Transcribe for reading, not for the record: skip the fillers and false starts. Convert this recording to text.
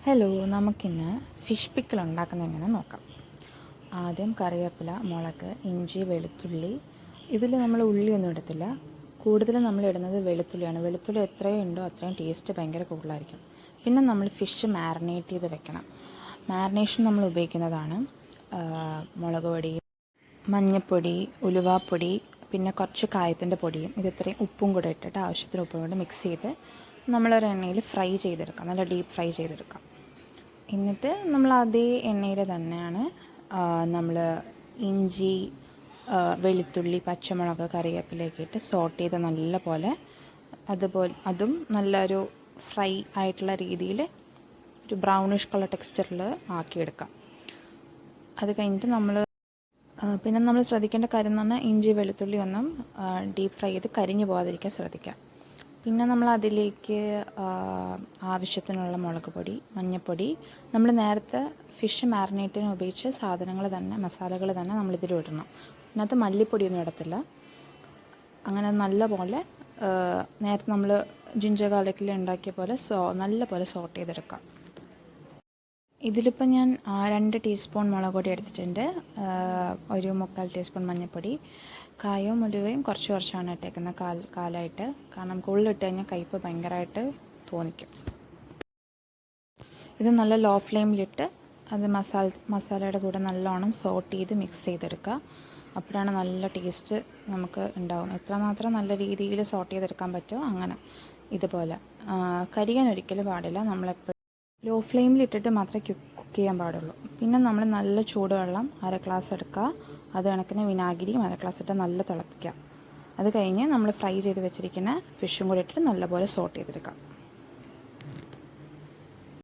Hello, നമുക്കിന്ന് fish pickle ഉണ്ടാക്കുന്നത് എങ്ങനെ നോക്കാം. ആദ്യം കറിവേപ്പില, മുളക്, ഇഞ്ചി, വെളുത്തുള്ളി. ഇതിൽ നമ്മൾ ഉള്ളിയൊന്നും ഇടത്തില്ല. കൂടുതലും നമ്മൾ ഇടുന്നത് വെളുത്തുള്ളിയാണ്. വെളുത്തുള്ളി എത്രയും ഉണ്ടോ അത്രയും ടേസ്റ്റ് ഭയങ്കര കൂടുതലായിരിക്കും. പിന്നെ നമ്മൾ ഫിഷ് മാരിനേറ്റ് ചെയ്ത് വെക്കണം. മാരിനേഷൻ നമ്മൾ ഉപയോഗിക്കുന്നതാണ് മുളക് പൊടി, മഞ്ഞൾപ്പൊടി, ഉലുവാപ്പൊടി, പിന്നെ കുറച്ച് കായത്തിൻ്റെ പൊടിയും ഇത്രയും ഉപ്പും കൂടെ ഇട്ടിട്ട് ആവശ്യത്തിന് ഉപ്പും കൂടെ മിക്സ് ചെയ്ത് നമ്മളൊരു എണ്ണയിൽ ഫ്രൈ ചെയ്തെടുക്കാം. നല്ല ഡീപ്പ് ഫ്രൈ ചെയ്തെടുക്കാം. എന്നിട്ട് നമ്മൾ അതേ എണ്ണയിൽ തന്നെയാണ് നമ്മൾ ഇഞ്ചി, വെളുത്തുള്ളി, പച്ചമുളക്, കറിവേപ്പിലയൊക്കെ ഇട്ട് സോട്ട് ചെയ്ത് നല്ല പോലെ അതും നല്ലൊരു ഫ്രൈ ആയിട്ടുള്ള രീതിയിൽ ഒരു ബ്രൗണിഷ് കളർ ടെക്സ്ചറിൽ ആക്കിയെടുക്കാം. അത് കഴിഞ്ഞിട്ട് പിന്നെ നമ്മൾ ശ്രദ്ധിക്കേണ്ട കാര്യം എന്ന് പറഞ്ഞാൽ ഇഞ്ചി വെളുത്തുള്ളി ഒന്നും ഡീപ്പ് ഫ്രൈ ചെയ്ത് കരിഞ്ഞു പോകാതിരിക്കാൻ ശ്രദ്ധിക്കാം. പിന്നെ നമ്മൾ അതിലേക്ക് ആവശ്യത്തിനുള്ള മുളക് പൊടി, മഞ്ഞൾപ്പൊടി, നമ്മൾ നേരത്തെ ഫിഷ് മാരിനേറ്റിന് ഉപയോഗിച്ച മസാലകൾ തന്നെ നമ്മളിതിൽ ഇടണം. അതിനകത്ത് മല്ലിപ്പൊടിയൊന്നും ഇടത്തില്ല. അങ്ങനെ നല്ല പോലെ നേരത്തെ നമ്മൾ ജിഞ്ചർ ഗാർലിക്കിൽ ഉണ്ടാക്കിയ പോലെ നല്ല പോലെ സോട്ട് ചെയ്തെടുക്കാം. ഇതിലിപ്പോൾ ഞാൻ 2 ടീസ്പൂൺ മുളക് പൊടി എടുത്തിട്ടുണ്ട്, ഒരു 3/4 ടീസ്പൂൺ മഞ്ഞൾപ്പൊടി, കായവും ഉലുവയും കുറച്ചാണ് ഇട്ടേക്കുന്നത്, കാലായിട്ട്. കാരണം കൂടുതലിട്ട് കഴിഞ്ഞാൽ കയ്പ്പ് ഭയങ്കരമായിട്ട് തോന്നിക്കും. ഇത് നല്ല ലോ ഫ്ലെയിമിലിട്ട് അത് മസാലയുടെ കൂടെ നല്ലോണം സോട്ട് ചെയ്ത് മിക്സ് ചെയ്തെടുക്കുക. അപ്പോഴാണ് നല്ല ടേസ്റ്റ് നമുക്ക് ഉണ്ടാവും. എത്രമാത്രം നല്ല രീതിയിൽ സോട്ട് ചെയ്തെടുക്കാൻ പറ്റുമോ അങ്ങനെ. ഇതുപോലെ കരിയാൻ ഒരിക്കലും പാടില്ല. നമ്മളെപ്പോഴും ലോ ഫ്ലെയിമിലിട്ടിട്ട് മാത്രമേ കുക്ക് ചെയ്യാൻ പാടുള്ളൂ. പിന്നെ നമ്മൾ നല്ല ചൂടുവെള്ളം 1/2 ഗ്ലാസ് എടുക്കുക. അത് കണക്കിന് വിനാഗിരിയും 1/2 ഗ്ലാസ് ഇട്ട് നല്ല തിളപ്പിക്കുക. അത് കഴിഞ്ഞ് നമ്മൾ ഫ്രൈ ചെയ്ത് വെച്ചിരിക്കുന്ന ഫിഷും കൂടി ഇട്ടിട്ട് നല്ലപോലെ സോട്ട് ചെയ്തെടുക്കാം.